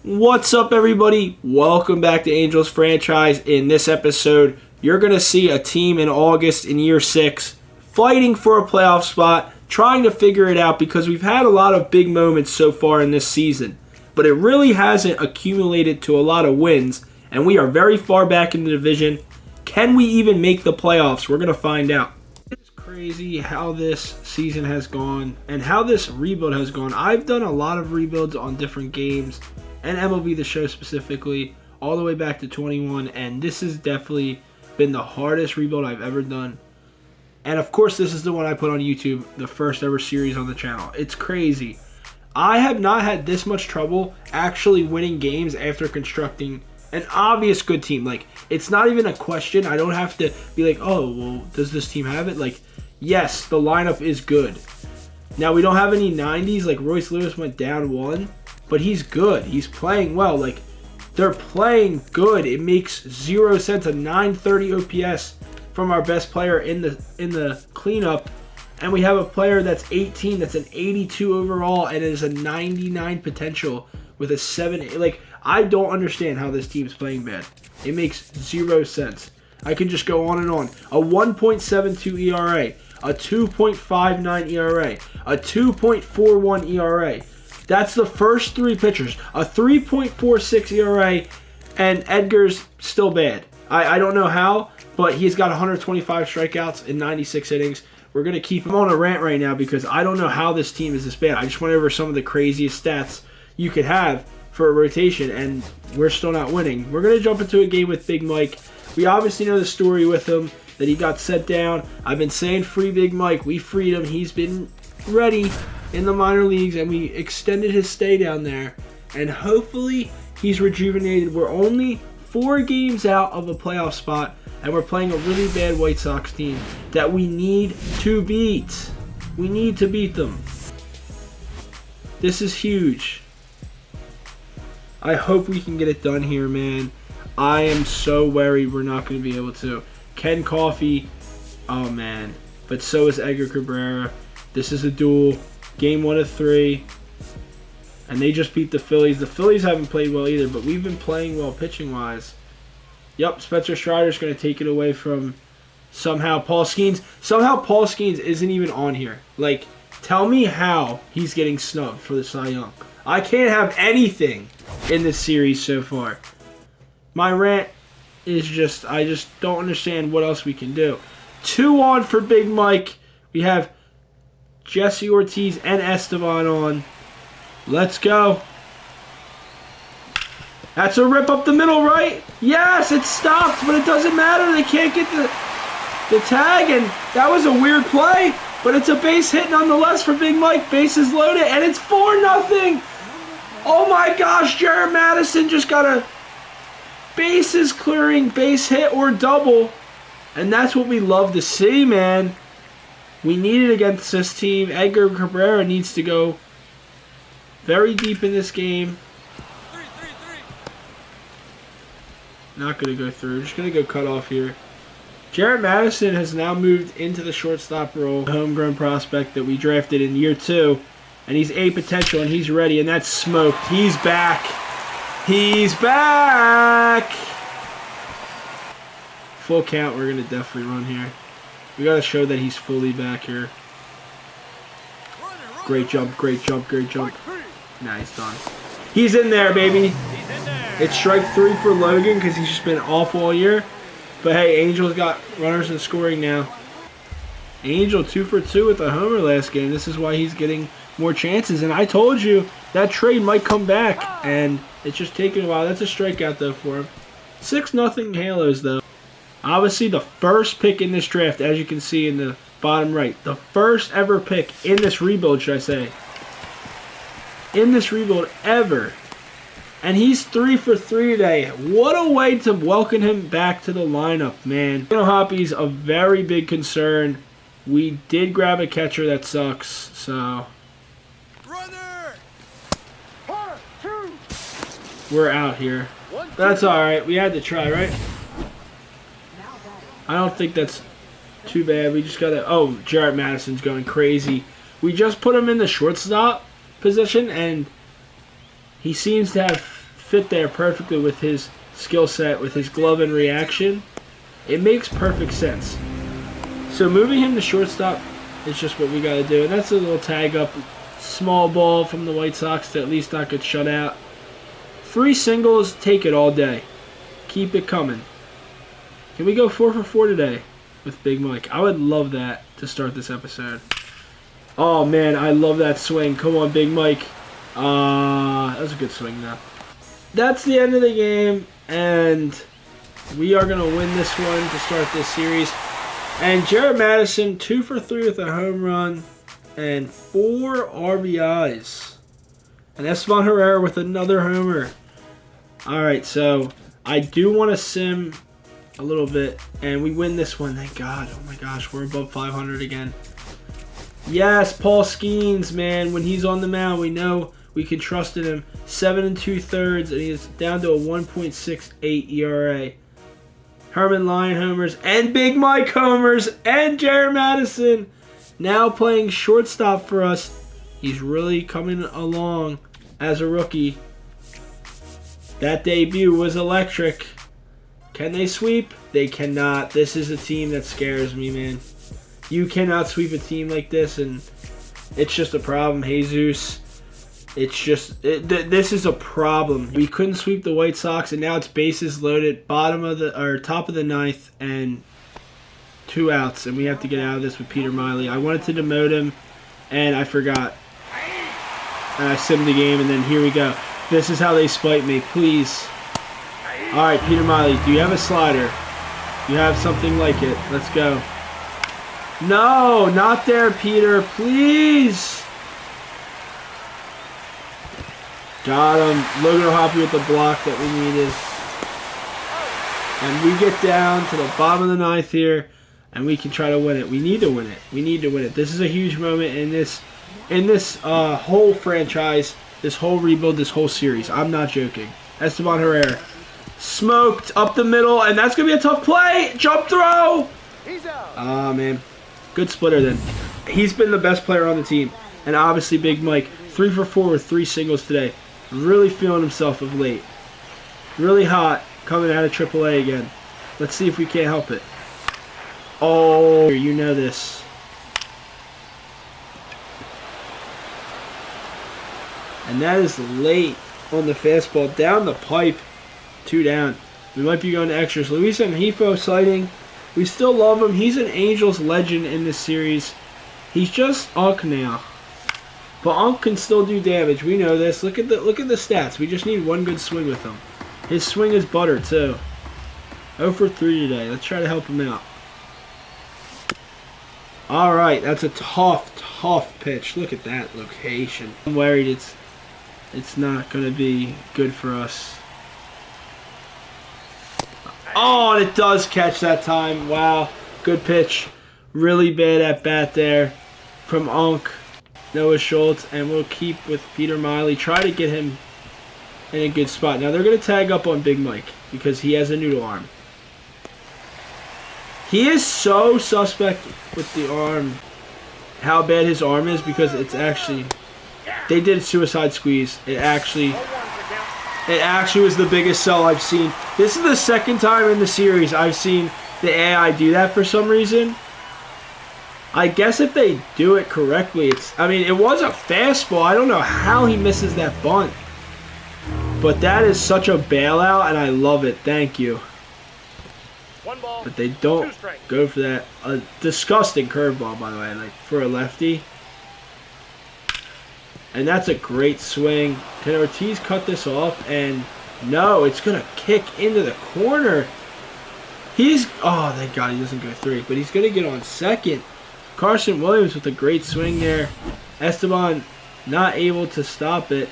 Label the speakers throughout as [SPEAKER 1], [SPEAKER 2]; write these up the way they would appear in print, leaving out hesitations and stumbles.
[SPEAKER 1] What's up, everybody? Welcome back to Angels Franchise. In this episode, you're going to see a team in August in year 6 fighting for a playoff spot, trying to figure it out because we've had a lot of big moments so far in this season, but it really hasn't accumulated to a lot of wins, and we are very far back in the division. Can we even make the playoffs? We're going to find out. It's crazy how this season has gone and how this rebuild has gone. I've done a lot of rebuilds on different games, and MLB The Show specifically, all the way back to 21, and this has definitely been the hardest rebuild I've ever done. And of course, this is the one I put on YouTube, the first ever series on the channel. It's crazy. I have not had this much trouble actually winning games after constructing an obvious good team. Like, it's not even a question. I don't have to be like, oh, well, does this team have it? Like, yes, the lineup is good. Now, we don't have any 90s. Like, Royce Lewis went down 1. But he's good. He's playing well. Like, they're playing good. It makes 0 sense. A 930 OPS from our best player in the cleanup. And we have a player that's 18, that's an 82 overall, and is a 99 potential with a 7. Like, I don't understand how this team's playing bad. It makes 0 sense. I can just go on and on. A 1.72 ERA, a 2.59 ERA, a 2.41 ERA. That's the first 3 pitchers. A 3.46 ERA, and Edgar's still bad. I don't know how, but he's got 125 strikeouts in 96 innings. We're going to keep him on a rant right now because I don't know how this team is this bad. I just went over some of the craziest stats you could have for a rotation, and we're still not winning. We're going to jump into a game with Big Mike. We obviously know the story with him, that he got set down. I've been saying free Big Mike. We freed him. He's been ready in the minor leagues, and we extended his stay down there, and hopefully he's rejuvenated. We're only 4 games out of a playoff spot, and we're playing a really bad White Sox team that we need to beat. We need to beat them. This is huge. I hope we can get it done here, man. I am so worried we're not going to be able to. Ken Coffey, oh man, but so is Edgar Cabrera. This is a duel. Game 1 of 3. And they just beat the Phillies. The Phillies haven't played well either, but we've been playing well pitching-wise. Yep, Spencer Strider's going to take it away from somehow Paul Skeens. Somehow Paul Skeens isn't even on here. Like, tell me how he's getting snubbed for the Cy Young. I can't have anything in this series so far. My rant is just, I just don't understand what else we can do. 2 on for Big Mike. We have Jesse Ortiz and Esteban on. Let's go. That's a rip up the middle, right? Yes, it stopped, but it doesn't matter. They can't get the tag, and that was a weird play, but it's a base hit nonetheless for Big Mike. Bases loaded, and it's 4-0. Oh my gosh, Jared Madison just got a bases clearing base hit or double, and that's what we love to see, man. We need it against this team. Edgar Cabrera needs to go very deep in this game. Not going to go through. Just going to go cut off here. Jared Madison has now moved into the shortstop role. Homegrown prospect that we drafted in year 2. And he's A potential, and he's ready. And that's smoked. He's back. He's back. Full count. We're going to definitely run here. We got to show that he's fully back here. Great jump, great jump, great jump. Nice done. He's in there, baby. It's strike 3 for Logan because he's just been awful all year. But hey, Angel's got runners in scoring now. Angel 2 for 2 with a homer last game. This is why he's getting more chances. And I told you that trade might come back. And it's just taking a while. That's a strikeout, though, for him. 6-0 Halos, though. Obviously, the first pick in this draft, as you can see in the bottom right. The first ever pick in this rebuild, should I say. In this rebuild ever. And he's 3 for 3 today. What a way to welcome him back to the lineup, man. Hoppy's a very big concern. We did grab a catcher that sucks, so. We're out here. That's alright. We had to try, right? I don't think that's too bad. We just got to... Oh, Jared Madison's going crazy. We just put him in the shortstop position, and he seems to have fit there perfectly with his skill set, with his glove and reaction. It makes perfect sense. So moving him to shortstop is just what we got to do. And that's a little tag up. Small ball from the White Sox to at least not get shut out. 3 singles, take it all day. Keep it coming. Can we go 4 for 4 today with Big Mike? I would love that to start this episode. Oh, man, I love that swing. Come on, Big Mike. That was a good swing, though. That's the end of the game, and we are going to win this one to start this series. And Jared Madison, 2 for 3 with a home run and 4 RBIs. And Esteban Herrera with another homer. All right, so I do want to sim a little bit, and we win this one. Thank God. Oh, my gosh, we're above 500 again. Yes, Paul Skeens, man. When he's on the mound, we know we can trust in him. 7 2/3, and he's down to a 1.68 ERA. Herman Lyon homers, and Big Mike homers, and Jared Madison now playing shortstop for us. He's really coming along as a rookie. That debut was electric. Can they sweep? They cannot. This is a team that scares me, man. You cannot sweep a team like this, and it's just a problem, Jesus. It's just this is a problem. We couldn't sweep the White Sox, and now it's bases loaded, top of the ninth, and 2 outs, and we have to get out of this with Peter Miley. I wanted to demote him, and I forgot. And I simmed the game, and then here we go. This is how they spite me, please. All right, Peter Miley, do you have a slider? You have something like it. Let's go. No, not there, Peter, please. Got him. Logan O'Hoppe with the block that we needed. And we get down to the bottom of the ninth here, and we can try to win it. We need to win it. We need to win it. This is a huge moment in this whole franchise, this whole rebuild, this whole series. I'm not joking. Esteban Herrera. Smoked up the middle, and that's going to be a tough play. Jump throw. Ah, man. Good splitter then. He's been the best player on the team. And obviously Big Mike. 3 for 4 with 3 singles today. Really feeling himself of late. Really hot coming out of AAA again. Let's see if we can't help it. Oh, you know this. And that is late on the fastball. Down the pipe. 2 down. We might be going to extras. Luis Anhifo sighting. We still love him. He's an Angels legend in this series. He's just Unk now. But Unk can still do damage. We know this. Look at the stats. We just need one good swing with him. His swing is butter too. 0 for 3 today. Let's try to help him out. All right, that's a tough pitch. Look at that location. I'm worried it's not going to be good for us. Oh, and it does catch that time. Wow, good pitch. Really bad at bat there from Unk. Noah Schultz, and we'll keep with Peter Miley. Try to get him in a good spot. Now they're going to tag up on Big Mike because he has a noodle arm. He is so suspect with the arm, how bad his arm is, because it's actually, they did suicide squeeze. It actually was the biggest sell I've seen. This is the second time in the series I've seen the AI do that for some reason. I guess if they do it correctly, it was a fastball. I don't know how he misses that bunt. But that is such a bailout, and I love it. Thank you. But they don't go for that. A disgusting curveball, by the way, like for a lefty. And that's a great swing. Can Ortiz cut this off? And no, it's going to kick into the corner. Oh, thank God he doesn't go 3. But he's going to get on second. Carson Williams with a great swing there. Esteban not able to stop it.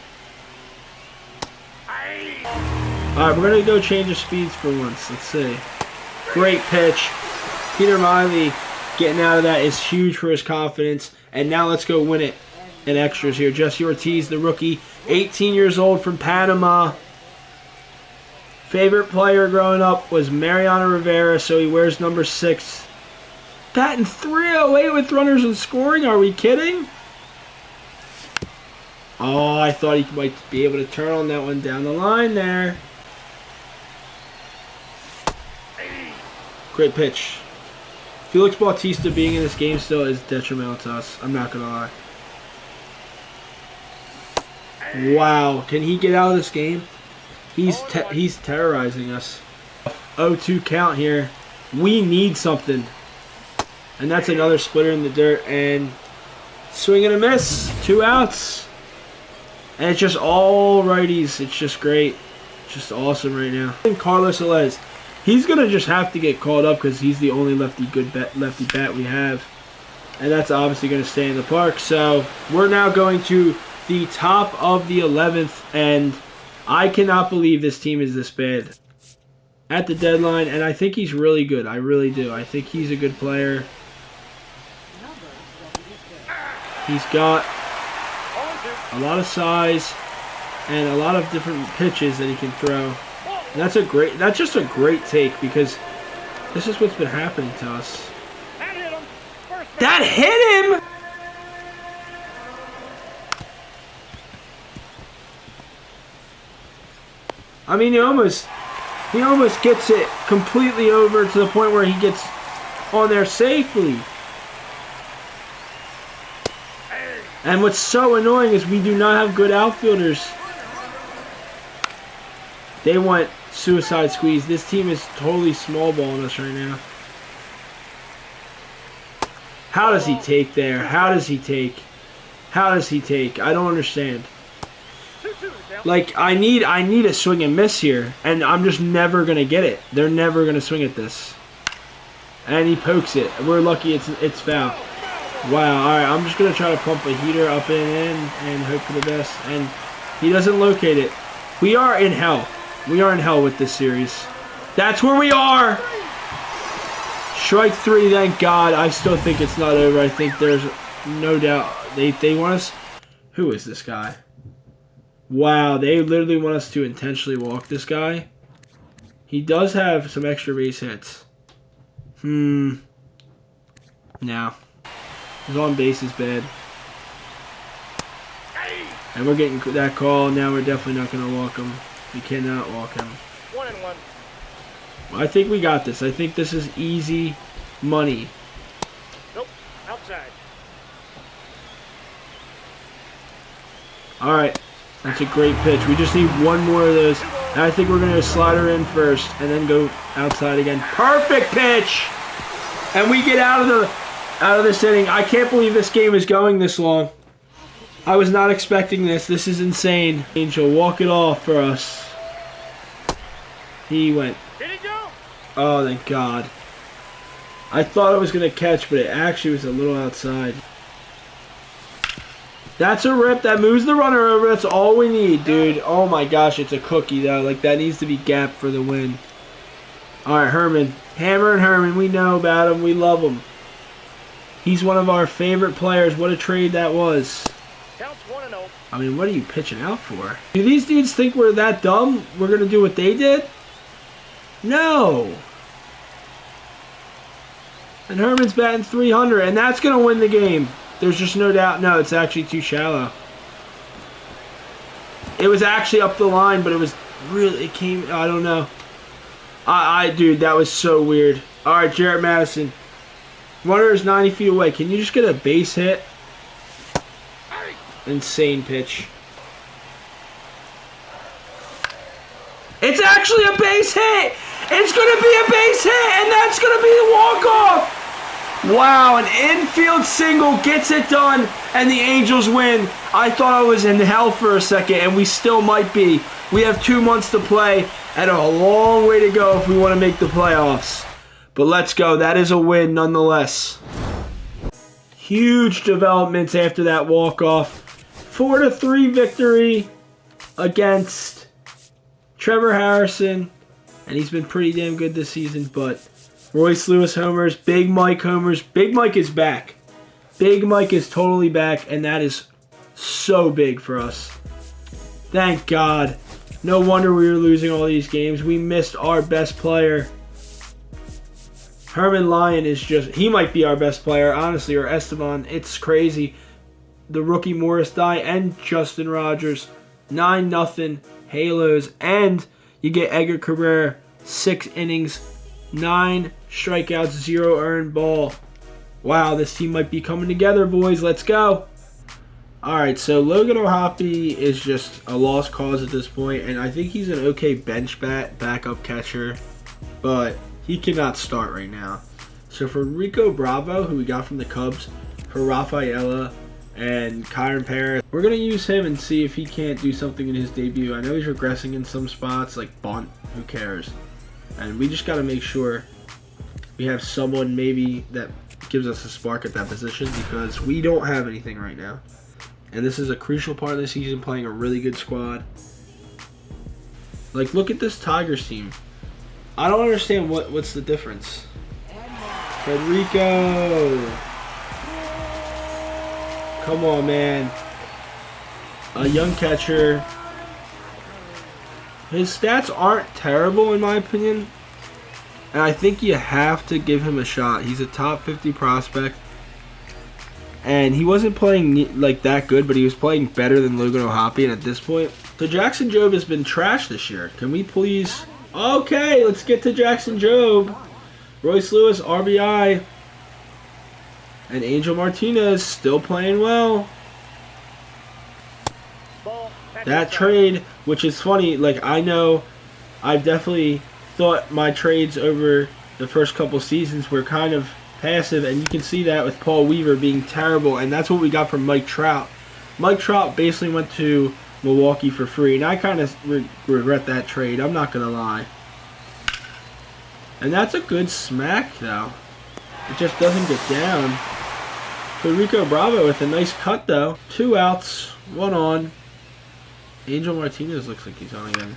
[SPEAKER 1] Alright, we're going to go change of speeds for once. Let's see. Great pitch. Peter Miley getting out of that is huge for his confidence. And now let's go win it in extras here. Jesse Ortiz, the rookie, 18 years old from Panama. Favorite player growing up was Mariano Rivera, so he wears number 6. Batting .308 with runners in scoring. Are we kidding? Oh, I thought he might be able to turn on that one down the line there. Great pitch. Felix Bautista being in this game still is detrimental to us. I'm not going to lie. Wow. Can he get out of this game? He's terrorizing us. 0-2 count here. We need something. And that's another splitter in the dirt. And swing and a miss. 2 outs. And it's just all righties. It's just great. Just awesome right now. And Carlos Alez. He's going to just have to get called up because he's the only lefty bat we have. And that's obviously going to stay in the park. So we're now going to the top of the 11th. And I cannot believe this team is this bad. At the deadline. And I think he's really good. I really do. I think he's a good player. He's got a lot of size and a lot of different pitches that he can throw. And that's just a great take because this is what's been happening to us. That hit him! I mean, he almost gets it completely over to the point where he gets on there safely. And what's so annoying is we do not have good outfielders. They want suicide squeeze. This team is totally small balling us right now. How does he take there? How does he take? How does he take? I don't understand. Like, I need a swing and miss here. And I'm just never going to get it. They're never going to swing at this. And he pokes it. We're lucky it's foul. Wow, alright, I'm just going to try to pump a heater up and in and hope for the best. And he doesn't locate it. We are in hell. We are in hell with this series. That's where we are! Strike 3, thank God. I still think it's not over. I think there's no doubt. They want us... Who is this guy? Wow, they literally want us to intentionally walk this guy. He does have some extra base hits. No. His on base is bad. And we're getting that call. Now we're definitely not going to walk him. We cannot walk him.
[SPEAKER 2] 1-1.
[SPEAKER 1] I think we got this. I think this is easy money.
[SPEAKER 2] Nope. Outside.
[SPEAKER 1] Alright. That's a great pitch. We just need one more of those. And I think we're going to slide her in first and then go outside again. Perfect pitch! And we get out of this inning. I can't believe this game is going this long. I was not expecting this. This is insane. Angel, walk it off for us. He went.
[SPEAKER 2] Did he go?
[SPEAKER 1] Oh, thank God. I thought it was going to catch, but it actually was a little outside. That's a rip. That moves the runner over. That's all we need, dude. Oh, my gosh. It's a cookie, though. Like, that needs to be gapped for the win. All right, Herman. Hammer and Herman. We know about him. We love him. He's one of our favorite players. What a trade that was.
[SPEAKER 2] Counts 1-0.
[SPEAKER 1] I mean, what are you pitching out for? Do these dudes think we're that dumb? We're going to do what they did? No. And Herman's batting 300, and that's going to win the game. There's just no doubt. No, it's actually too shallow. It was actually up the line, but it was really, it came, I don't know. Dude, that was so weird. All right, Jarrett Madison. Runner is 90 feet away. Can you just get a base hit? Insane pitch. It's actually a base hit! It's going to be a base hit, and that's going to be the walk-off! Wow, an infield single gets it done, and the Angels win. I thought I was in hell for a second, and we still might be. We have 2 months to play, and a long way to go if we want to make the playoffs. But let's go. That is a win nonetheless. Huge developments after that walk-off. 4-3 victory against Trevor Harrison. And he's been pretty damn good this season. But Royce Lewis homers, Big Mike homers. Big Mike is back. Big Mike is totally back. And that is so big for us. Thank God. No wonder we were losing all these games. We missed our best player. Herman Lyon is just, he might be our best player, honestly, or Esteban. It's crazy. the rookie Morris Dye and Justin Rogers. 9-0 Halos. And you get Edgar Cabrera, 6 innings, 9 strikeouts, 0 earned ball. Wow, this team might be coming together, boys. Let's go. Alright, so Logan O'Hoppe is just a lost cause at this point, and I think he's an okay bench backup catcher, but he cannot start right now. So for Rico Bravo, who we got from the Cubs, for Rafaela and Kyron Paris, we're going to use him and see if he can't do something in his debut. I know he's regressing in some spots, like bunt, who cares? And we just got to make sure we have someone maybe that gives us a spark at that position, because we don't have anything right now. And this is a crucial part of the season, playing a really good squad. Like, look at this Tigers team. I don't understand what's the difference. Federico. Come on, man. A young catcher. His stats aren't terrible, in my opinion. And I think you have to give him a shot. He's a top 50 prospect. And he wasn't playing like that good, but he was playing better than Logan O'Hoppe. And at this point, so Jackson Jobe has been trash this year. Can we please? Okay, let's get to Jackson Jobe. Royce Lewis, RBI. And Angel Martinez still playing well. That trade, which is funny, like, I know I've definitely thought my trades over the first couple seasons were kind of passive, and you can see that with Paul Weaver being terrible, and that's what we got from Mike Trout. Mike Trout basically went to Milwaukee for free, and I kind of regret that trade, I'm not going to lie. And that's a good smack, though. It just doesn't get down. Federico Bravo with a nice cut, though. 2 outs, 1 on. Angel Martinez looks like he's on again.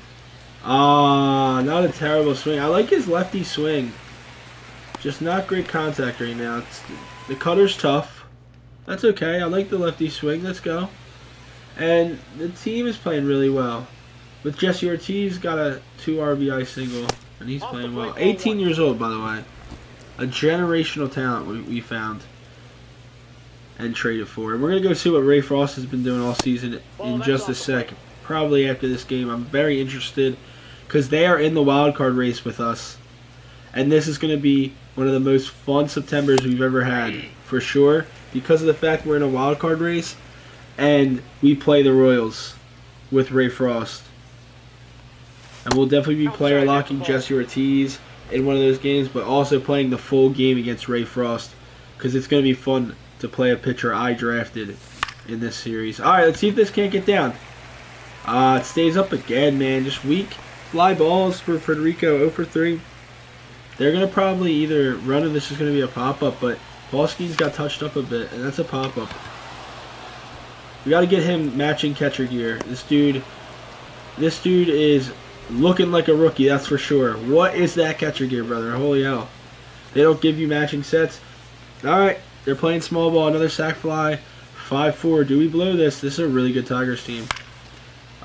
[SPEAKER 1] Ah, not a terrible swing. I like his lefty swing. Just not great contact right now. The cutter's tough. That's okay. I like the lefty swing. Let's go. And the team is playing really well. With Jesse Ortiz, got a 2 RBI single, and he's playing well. 18 years old, by the way. A generational talent we found and traded for. And we're going to go see what Ray Frost has been doing all season in just a sec. Probably after this game. I'm very interested because they are in the wild card race with us. And this is going to be one of the most fun Septembers we've ever had, for sure, because of the fact we're in a wild card race and we play the Royals with Ray Frost. And we'll definitely be player locking Jesse Ortiz in one of those games, but also playing the full game against Ray Frost because it's going to be fun to play a pitcher I drafted in this series. All right, let's see if this can't get down. It stays up again, man. Just weak fly balls for Federico, 0 for 3. They're going to probably either run or this is going to be a pop-up, but Paulsky's got touched up a bit, and that's a pop-up. We got to get him matching catcher gear. This dude is looking like a rookie, that's for sure. What is that catcher gear, brother? Holy hell. They don't give you matching sets. All right, they're playing small ball, another sac fly, 5-4. Do we blow this? This is a really good Tigers team.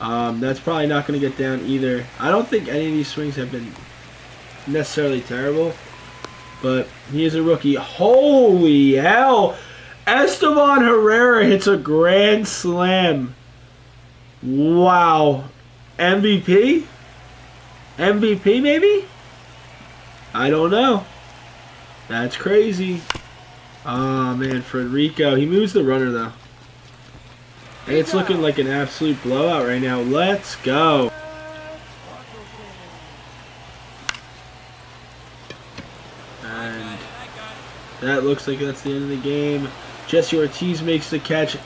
[SPEAKER 1] That's probably not going to get down either. I don't think any of these swings have been necessarily terrible, but he is a rookie. Holy hell! Esteban Herrera hits a grand slam. Wow. MVP? MVP maybe? I don't know. That's crazy. Oh man, Federico. He moves the runner though. And it's looking like an absolute blowout right now. Let's go. And that looks like that's the end of the game. Jesse Ortiz makes the catch.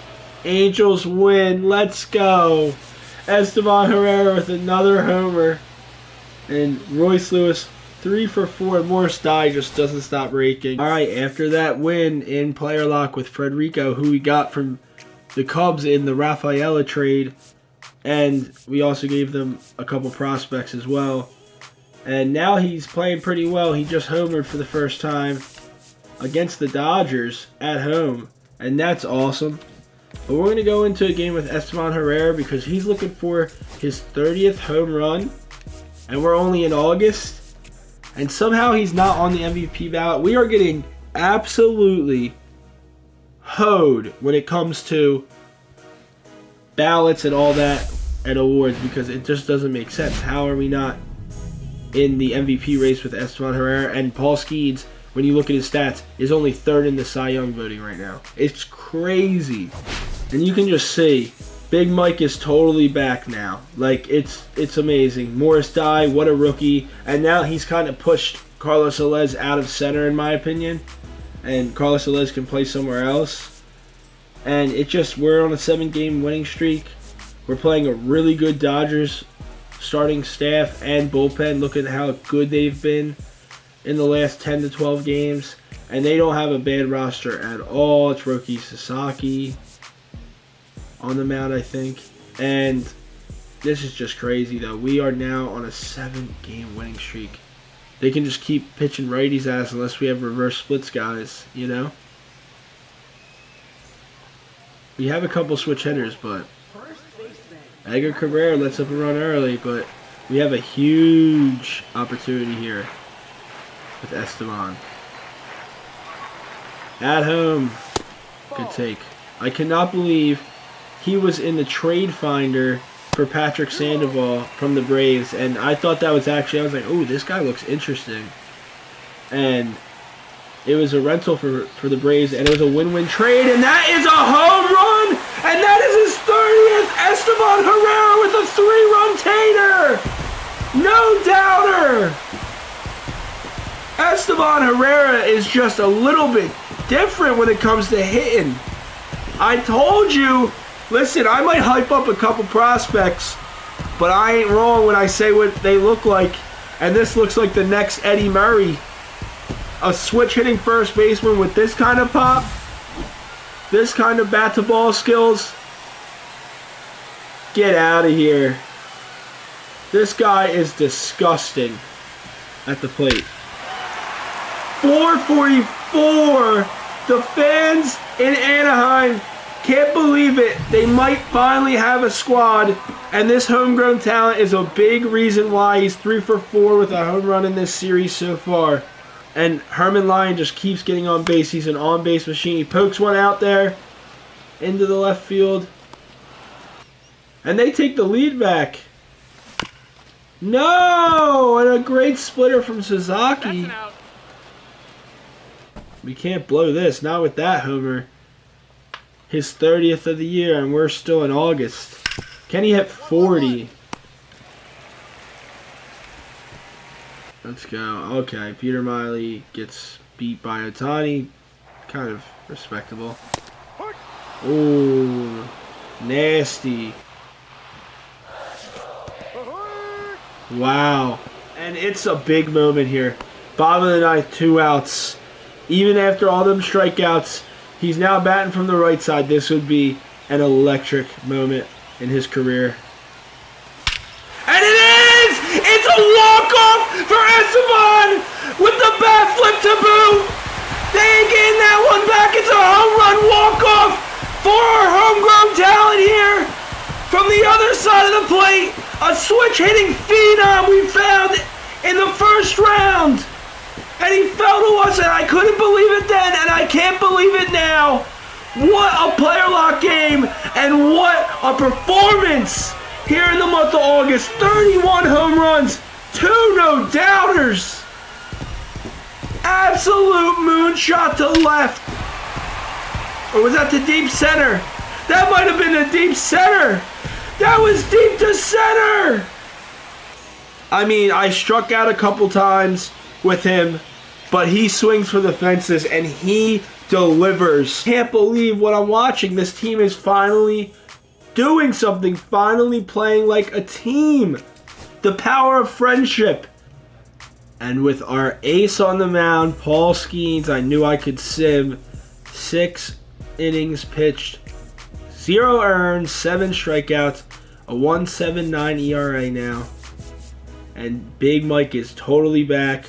[SPEAKER 1] Angels win. Let's go. Esteban Herrera with another homer. And Royce Lewis 3 for 4. Morris Dye just doesn't stop raking. All right, after that win in player lock with Federico, who we got from the Cubs in the Rafaela trade, and we also gave them a couple prospects as well. And now he's playing pretty well. He just homered for the first time against the Dodgers at home, and that's awesome. But we're going to go into a game with Esteban Herrera because he's looking for his 30th home run, and we're only in August, and somehow he's not on the MVP ballot. We are getting absolutely hoed when it comes to ballots and all that and awards, because it just doesn't make sense. How are we not in the MVP race with Esteban Herrera? And Paul Skeens, when you look at his stats, is only third in the Cy Young voting right now. It's crazy. And you can just see Big Mike is totally back now. Like, it's amazing. Morris Dye, what a rookie. And now he's kind of pushed Carlos Alez out of center, in my opinion. And Carlos Alez can play somewhere else. And we're on a 7-game winning streak. We're playing a really good Dodgers starting staff and bullpen. Look at how good they've been in the last 10 to 12 games. And they don't have a bad roster at all. It's Roki Sasaki on the mound, I think. And this is just crazy, though. We are now on a 7-game winning streak. They can just keep pitching righties at us unless we have reverse splits guys, you know? We have a couple switch hitters, but Edgar Cabrera lets up a run early, but we have a huge opportunity here with Esteban. At home. Good take. I cannot believe he was in the trade finder for Patrick Sandoval from the Braves, and I thought that was I was like, oh, this guy looks interesting. And it was a rental for the Braves, and it was a win-win trade, and that is a home run! And that is his 30th! Esteban Herrera with a 3-run tater! No doubter! Esteban Herrera is just a little bit different when it comes to hitting. I told you, listen, I might hype up a couple prospects, but I ain't wrong when I say what they look like. And this looks like the next Eddie Murray. A switch-hitting first baseman with this kind of pop, this kind of bat-to-ball skills. Get out of here. This guy is disgusting at the plate. 444. The fans in Anaheim can't believe it. They might finally have a squad, and this homegrown talent is a big reason why he's 3 for 4 with a home run in this series so far. And Herman Lyon just keeps getting on base. He's an on-base machine. He pokes one out there into the left field. And they take the lead back. No! And a great splitter from Sasaki. We can't blow this. Not with that homer. His 30th of the year, and we're still in August. Can he hit 40? Let's go. Okay, Peter Miley gets beat by Ohtani. Kind of respectable. Ooh, nasty. Wow. And it's a big moment here. Bottom of the ninth, 2 outs. Even after all them strikeouts, he's now batting from the right side. This would be an electric moment in his career. And it is! It's a walk-off for Esteban with the bat flip to boot. They ain't getting that one back. It's a home run walk-off for our homegrown talent here. From the other side of the plate, a switch-hitting phenom we found in the first round. And he fell to us, and I couldn't believe it then, and I can't believe it now. What a player lock game, and what a performance here in the month of August. 31 home runs, 2 no-doubters. Absolute moonshot to left. Or was that to deep center? That might have been the deep center. That was deep to center. I mean, I struck out a couple times with him, but he swings for the fences and he delivers. Can't believe what I'm watching. This team is finally doing something, finally playing like a team. The power of friendship. And with our ace on the mound, Paul Skeens, I knew I could sim. 6 innings pitched, 0 earned, 7 strikeouts, a 1.79 ERA now. And Big Mike is totally back.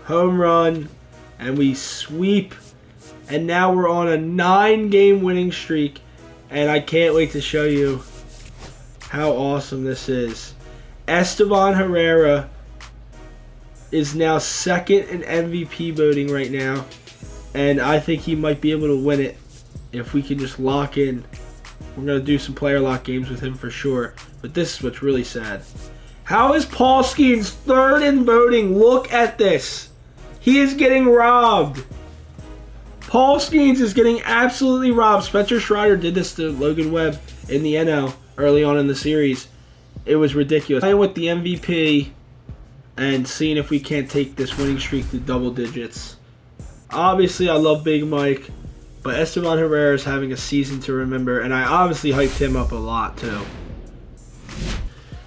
[SPEAKER 1] Home run, and we sweep. And now we're on a 9-game winning streak. And I can't wait to show you how awesome this is. Esteban Herrera is now second in MVP voting right now. And I think he might be able to win it if we can just lock in. We're going to do some player lock games with him for sure. But this is what's really sad. How is Paul Skeens third in voting? Look at this. He is getting robbed. Paul Skeens is getting absolutely robbed. Spencer Strider did this to Logan Webb in the NL early on in the series. It was ridiculous. Playing with the MVP and seeing if we can't take this winning streak to double digits. Obviously, I love Big Mike, but Esteban Herrera is having a season to remember, and I obviously hyped him up a lot too.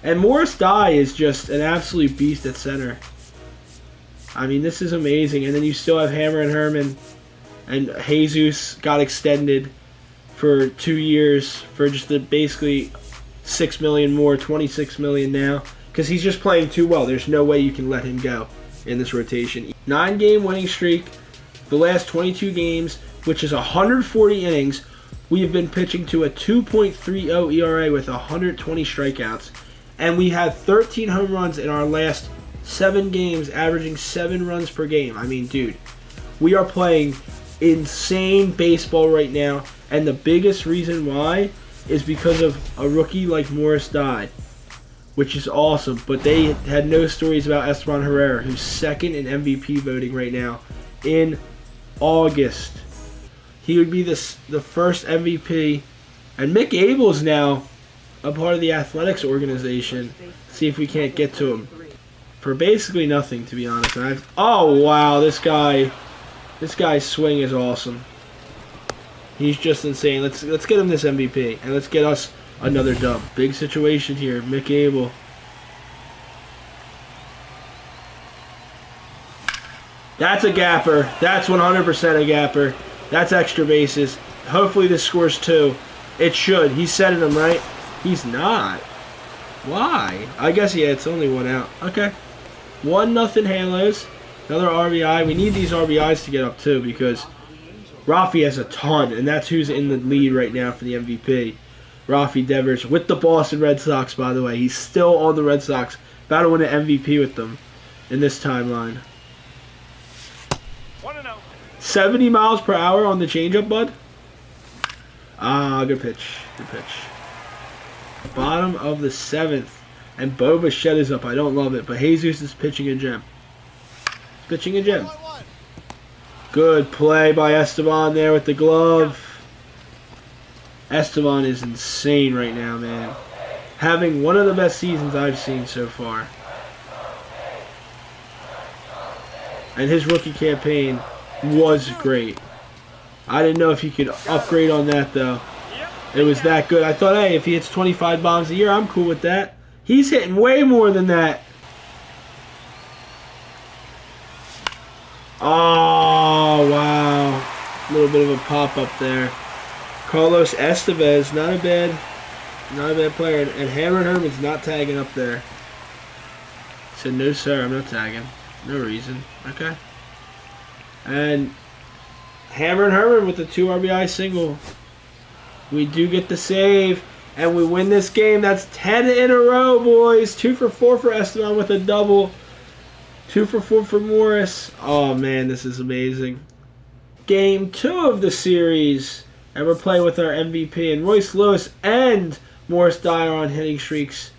[SPEAKER 1] And Morris Dye is just an absolute beast at center. I mean, this is amazing. And then you still have Hammer and Herman, and Jesus got extended for 2 years for just basically $6 million more, $26 million now, because he's just playing too well. There's no way you can let him go in this rotation. 9-game winning streak. The last 22 games, which is 140 innings, we have been pitching to a 2.30 ERA with 120 strikeouts. And we have 13 home runs in our last 7 games, averaging 7 runs per game. I mean, dude, we are playing insane baseball right now. And the biggest reason why is because of a rookie like Morris Dye, which is awesome. But they had no stories about Esteban Herrera, who's second in MVP voting right now in August. He would be the first MVP. And Mick Abel's now a part of the athletics organization. See if we can't get to him for basically nothing, to be honest. Oh wow, this guy's swing is awesome. He's just insane. Let's get him this MVP and let's get us another dub. Big situation here, Mick Abel. That's a gapper. That's 100% a gapper. That's extra bases. Hopefully this scores 2. It should. He's setting them, right? He's not. Why? I guess, yeah, it's only 1 out. Okay. 1-0 Halos. Another RBI. We need these RBIs to get up, too, because Rafi has a ton, and that's who's in the lead right now for the MVP. Rafi Devers with the Boston Red Sox, by the way. He's still on the Red Sox. About to win an MVP with them in this timeline. 70 miles per hour on the changeup, bud. Ah, good pitch. Good pitch. Bottom of the 7th. And Bo Bichette is up. I don't love it, but Jesus is pitching a gem. Pitching a gem. Good play by Esteban there with the glove. Esteban is insane right now, man. Having one of the best seasons I've seen so far. And his rookie campaign was great. I didn't know if he could upgrade on that, though. It was that good. I thought, hey, if he hits 25 bombs a year, I'm cool with that. He's hitting way more than that. Oh, wow. A little bit of a pop-up there. Carlos Estevez, not a bad player. And Hammer Herman's not tagging up there. He said, no, sir, I'm not tagging. No reason. Okay. And Hammer and Herman with the 2 RBI single. We do get the save, and we win this game. That's 10 in a row, boys. 2 for 4 for Esteban with a double. 2 for 4 for Morris. Oh, man, this is amazing. Game 2 of the series, and we're playing with our MVP. And Royce Lewis and Morris Dye are on hitting streaks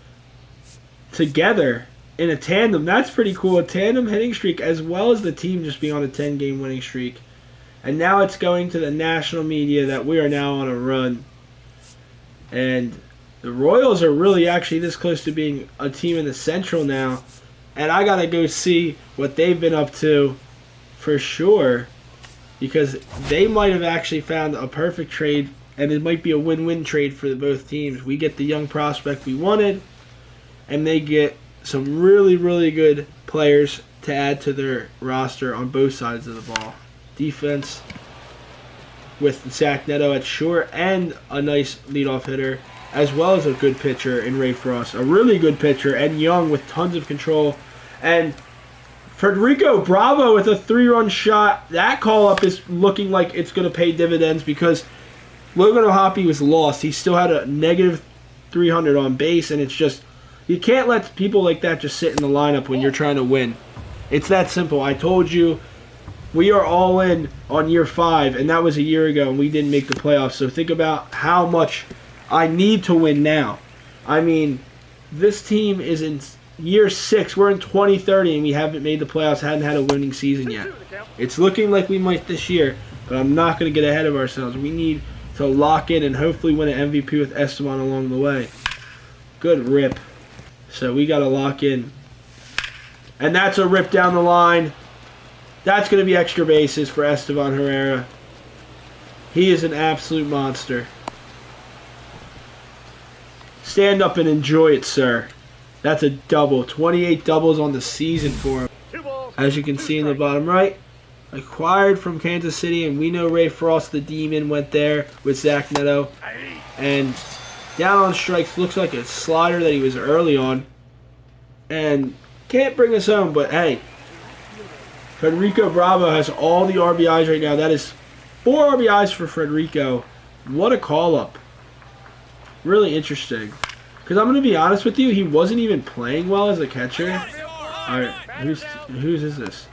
[SPEAKER 1] together in a tandem. That's pretty cool. A tandem hitting streak, as well as the team just being on a 10-game winning streak. And now it's going to the national media that we are now on a run. And the Royals are really actually this close to being a team in the Central now. And I got to go see what they've been up to for sure. Because they might have actually found a perfect trade. And it might be a win-win trade for both teams. We get the young prospect we wanted. And they get some really, really good players to add to their roster on both sides of the ball. Defense with Zach Neto at short and a nice leadoff hitter, as well as a good pitcher in Ray Frost. A really good pitcher and young with tons of control. And Federico Bravo with a 3-run shot. That call-up is looking like it's going to pay dividends because Logan O'Hoppe was lost. He still had a negative 300 on base, and it's just, you can't let people like that just sit in the lineup when you're trying to win. It's that simple. I told you We are all in on year 5, and that was a year ago, and we didn't make the playoffs. So think about how much I need to win now. I mean, this team is in year 6. We're in 2030, and we haven't made the playoffs, hadn't had a winning season yet. It's looking like we might this year, but I'm not going to get ahead of ourselves. We need to lock in and hopefully win an MVP with Esteban along the way. Good rip. So we got to lock in. And that's a rip down the line. That's going to be extra bases for Esteban Herrera. He is an absolute monster. Stand up and enjoy it, sir. That's a double. 28 doubles on the season for him. As you can see in the bottom right. Acquired from Kansas City, and we know Ray Frost, the Demon, went there with Zach Neto. And down on strikes, looks like a slider that he was early on. And can't bring us home, but hey, Federico Bravo has all the RBIs right now. That is 4 RBIs for Federico. What a call-up. Really interesting. Because I'm going to be honest with you, he wasn't even playing well as a catcher. Alright, whose is this?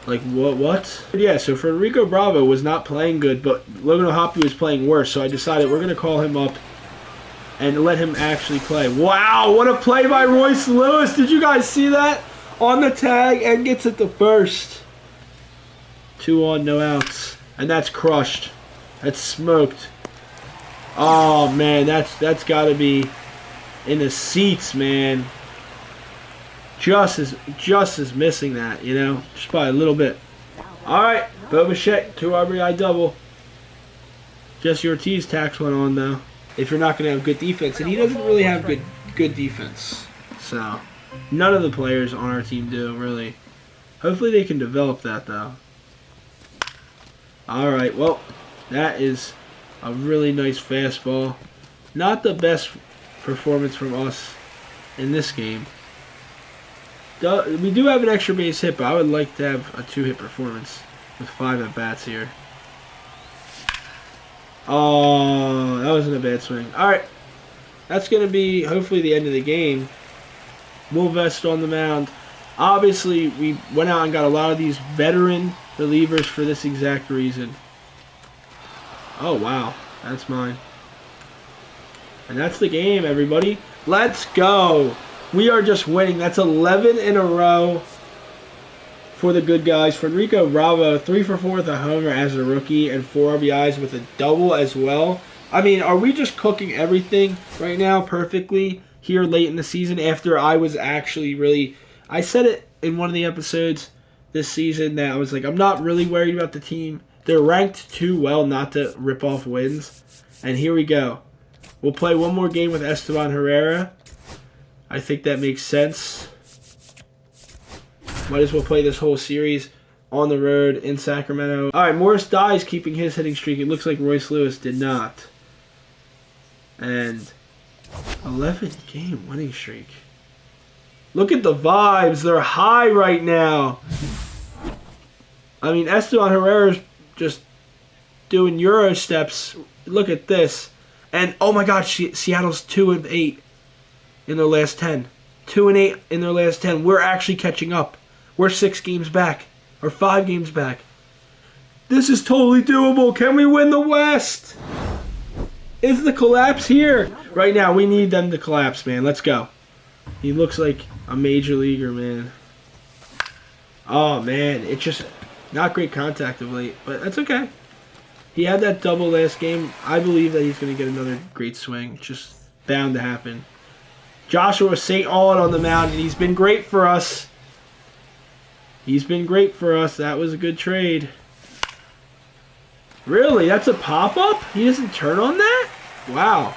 [SPEAKER 1] Like, what? Yeah, so Federico Bravo was not playing good, but Logan O'Hoppe was playing worse, so I decided we're going to call him up and let him actually play. Wow, what a play by Royce Lewis. Did you guys see that? On the tag and gets it to first. 2 on, no outs. And that's crushed. That's smoked. Oh, man, that's got to be in the seats, man. Just is missing that, you know, just by a little bit. All right, Bo Bichette, 2 RBI double. Jesse Ortiz tax one on, though. If you're not going to have good defense, and he doesn't really have good defense. So, none of the players on our team do, really. Hopefully they can develop that, though. All right, well, that is a really nice fastball. Not the best performance from us in this game. We do have an extra base hit, but I would like to have a 2-hit performance with 5 at-bats here. Oh, that wasn't a bad swing. Alright, that's going to be hopefully the end of the game. Mulvest on the mound. Obviously, we went out and got a lot of these veteran relievers for this exact reason. Oh, wow. That's mine. And that's the game, everybody. Let's go. We are just winning. That's 11 in a row for the good guys. Federico Bravo, 3 for 4 with a homer as a rookie and 4 RBIs with a double as well. I mean, are we just cooking everything right now perfectly here late in the season after I was actually really... I said it in one of the episodes this season that I was like, I'm not really worried about the team. They're ranked too well not to rip off wins. And here we go. We'll play one more game with Esteban Herrera. I think that makes sense. Might as well play this whole series on the road in Sacramento. Alright, Morris Dye's keeping his hitting streak. It looks like Royce Lewis did not. And 11-game winning streak. Look at the vibes. They're high right now. I mean, Esteban Herrera's just doing Euro steps. Look at this. And, oh my God, Seattle's 2-8 in their last 10. 2-8 in their last 10. We're actually catching up. We're 6 games back. Or 5 games back. This is totally doable. Can we win the West? Is the collapse here? Right now, we need them to collapse, man. Let's go. He looks like a major leaguer, man. Oh, man. It's just not great contact of late. But that's okay. He had that double last game. I believe that he's going to get another great swing. It's just bound to happen. Joshua St. Aud on the mound, and he's been great for us. He's been great for us. That was a good trade. Really? That's a pop-up? He doesn't turn on that? Wow.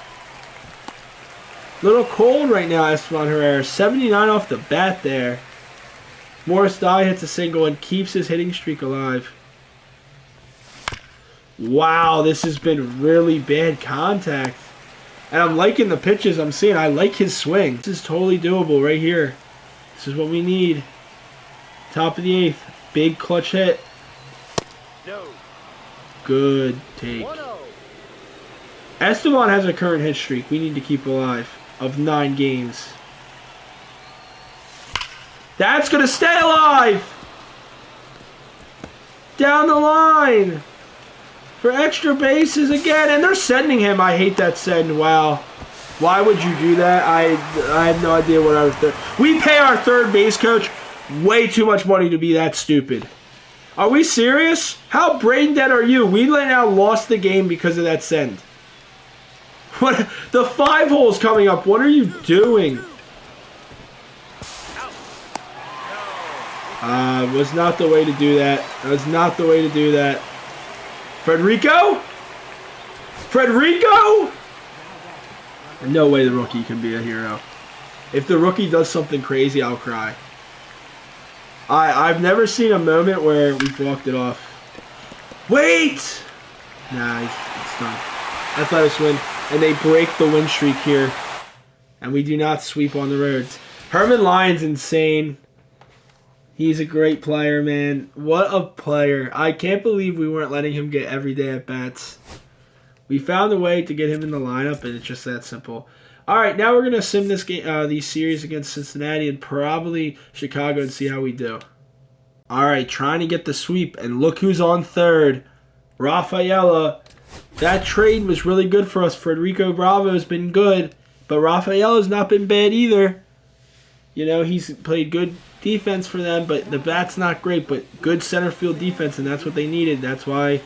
[SPEAKER 1] Little cold right now, Esteban Herrera. 79 off the bat there. Morris Dye hits a single and keeps his hitting streak alive. Wow, this has been really bad contact. And I'm liking the pitches I'm seeing. I like his swing. This is totally doable right here. This is what we need. Top of the 8th. Big clutch hit. Good take. Esteban has a current hit streak we need to keep alive of 9 games. That's going to stay alive! Down the line. For extra bases again. And they're sending him. I hate that send. Wow. Why would you do that? I have no idea what our third... We pay our third base coach way too much money to be that stupid. Are we serious? How brain dead are you? We now lost the game because of that send. What? The 5 hole's coming up. What are you doing? Was not the way to do that. That was not the way to do that. Frederico? Frederico? No way the rookie can be a hero. If the rookie does something crazy, I'll cry. I've never seen a moment where we've walked it off. Wait! Nah, it's done. Athletics win. And they break the win streak here. And we do not sweep on the roads. Herman Lyon's insane. He's a great player, man. What a player. I can't believe we weren't letting him get everyday at-bats. We found a way to get him in the lineup, and it's just that simple. All right, now we're going to sim this game, these series against Cincinnati and probably Chicago and see how we do. All right, trying to get the sweep, and look who's on third. Rafaela. That trade was really good for us. Federico Bravo has been good, but Rafaela's not been bad either. You know, he's played good defense for them, but the bat's not great, but good center field defense, and that's what they needed. That's why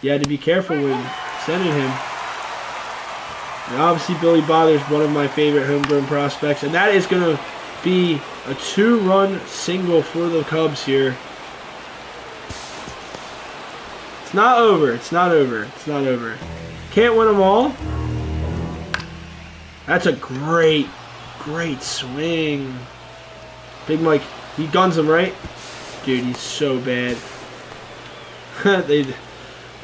[SPEAKER 1] you had to be careful with sending him. And obviously, Billy Bother's one of my favorite homegrown prospects, and that is going to be a 2-run single for the Cubs here. It's not over. It's not over. It's not over. Can't win them all. That's a great swing. Big Mike, he guns him, right? Dude, he's so bad.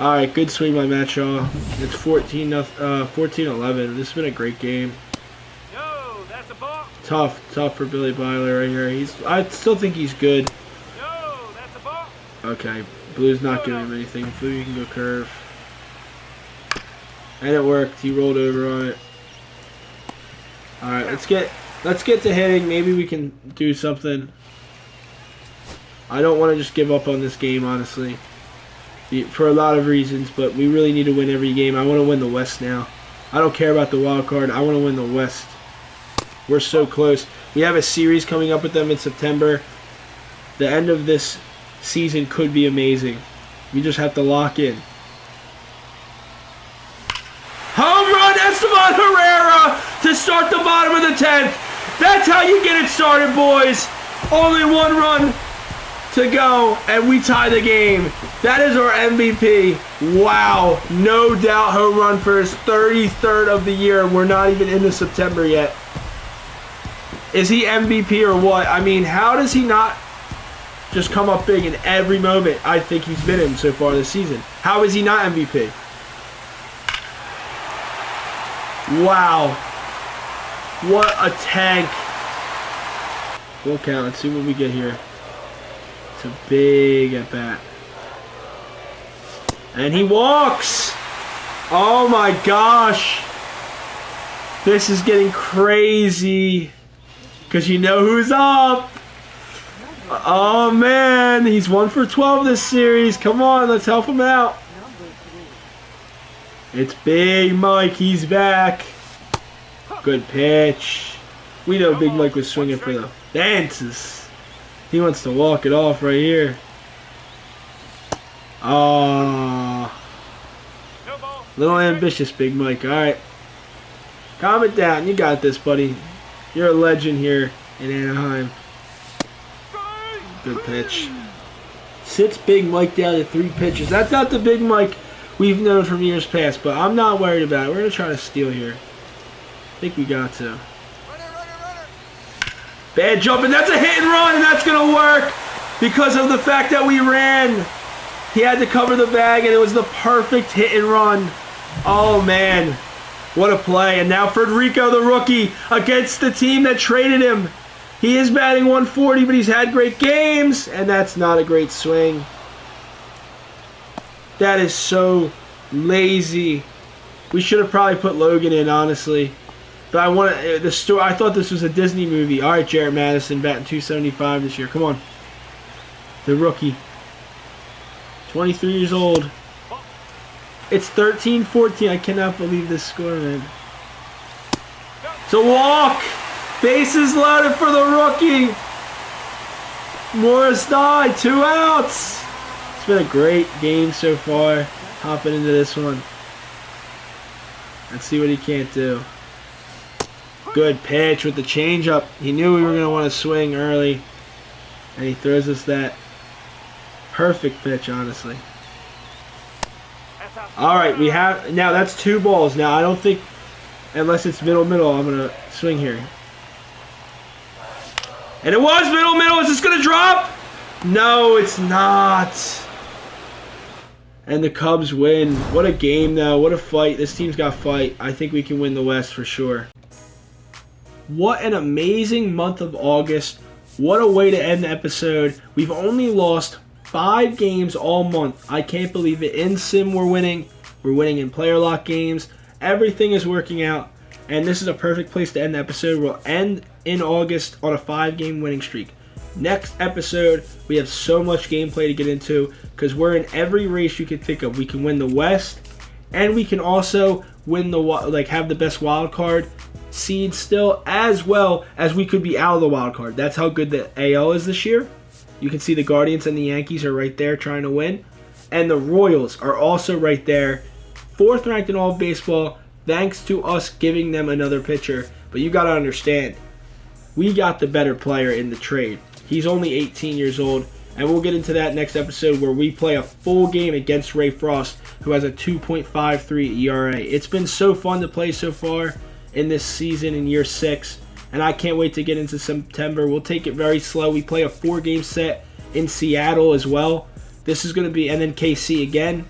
[SPEAKER 1] Alright, good swing by Matt Shaw. It's 14-11. This has been a great game.
[SPEAKER 2] No, that's a ball.
[SPEAKER 1] Tough for Billy Byler right here. I still think he's good.
[SPEAKER 2] No, that's a ball.
[SPEAKER 1] Okay, Blue's not giving him anything. Blue, you can go curve. And it worked. He rolled over on it. Alright, let's get to hitting. Maybe we can do something. I don't want to just give up on this game, honestly. For a lot of reasons, but we really need to win every game. I want to win the West now. I don't care about the wild card. I want to win the West. We're so close. We have a series coming up with them in September. The end of this season could be amazing. We just have to lock in. Home run, Esteban Herrera to start the bottom of the 10th. That's how you get it started, boys. Only 1 run to go, and we tie the game. That is our MVP. Wow. No doubt home run for his 33rd of the year. We're not even into September yet. Is he MVP or what? I mean, how does he not just come up big in every moment I think he's been in so far this season? How is he not MVP? Wow. What a tank. Full count. Let's see what we get here. It's a big at bat. And he walks. Oh my gosh. This is getting crazy. Because you know who's up. Oh man. He's 1 for 12 this series. Come on. Let's help him out. It's Big Mike. He's back. Good pitch. We know Big Mike was swinging for the fences. He wants to walk it off right here. Oh. Little ambitious, Big Mike. All right. Calm it down. You got this, buddy. You're a legend here in Anaheim. Good pitch. Sits Big Mike down to 3 pitches. That's not the Big Mike we've known from years past, but I'm not worried about it. We're going to try to steal here. I think we got to. Bad jump, and that's a hit and run, and that's going to work because of the fact that we ran. He had to cover the bag, and it was the perfect hit and run. Oh, man. What a play. And now Federico, the rookie, against the team that traded him. He is batting 140, but he's had great games, and that's not a great swing. That is so lazy. We should have probably put Logan in, honestly. But I thought this was a Disney movie. All right, Jarrett Madison batting 275 this year. Come on. The rookie. 23 years old.
[SPEAKER 2] Ball.
[SPEAKER 1] It's 13-14. I cannot believe this score, man. It's a walk. Bases loaded for the rookie. Morris died. 2 outs. It's been a great game so far. Hopping into this one. Let's see what he can't do. Good pitch with the changeup. He knew we were going to want to swing early. And he throws us that perfect pitch, honestly. All right, we have... Now, that's 2 balls. Now, I don't think... Unless it's middle, I'm going to swing here. And it was middle. Is this going to drop? No, it's not. And the Cubs win. What a game, though. What a fight. This team's got fight. I think we can win the West for sure. What an amazing month of August. What a way to end the episode. We've only lost 5 games all month. I can't believe it. In Sim, we're winning. We're winning in player lock games. Everything is working out. And this is a perfect place to end the episode. We'll end in August on a 5-game winning streak. Next episode, we have so much gameplay to get into because we're in every race you can think of. We can win the West, and we can also win have the best wild card seed still, as well as we could be out of the wild card. That's how good the AL is this year. You can see the Guardians and the Yankees are right there trying to win, and the Royals are also right there, 4th ranked in all of baseball, thanks to us giving them another pitcher. But you got to understand, we got the better player in the trade. He's only 18 years old, and we'll get into that next episode where we play a full game against Ray Frost, who has a 2.53 ERA. It's been so fun to play so far in this season in year 6, and I can't wait to get into September. We'll take it very slow. We play a 4-game set in Seattle as well. This is going to be, and then KC again.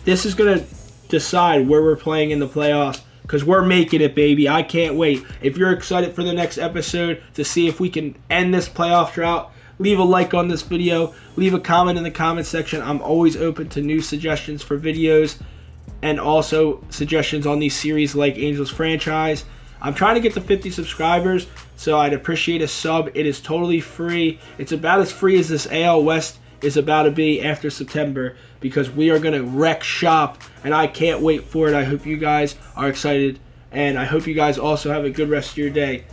[SPEAKER 1] This is going to decide where we're playing in the playoffs, because we're making it, baby. I can't wait. If you're excited for the next episode to see if we can end this playoff drought, leave a like on this video. Leave a comment in the comment section. I'm always open to new suggestions for videos and also suggestions on these series like Angels franchise. I'm trying to get to 50 subscribers, so I'd appreciate a sub. It is totally free. It's about as free as this AL West is about to be after September, because we are going to wreck shop, and I can't wait for it. I hope you guys are excited, and I hope you guys also have a good rest of your day.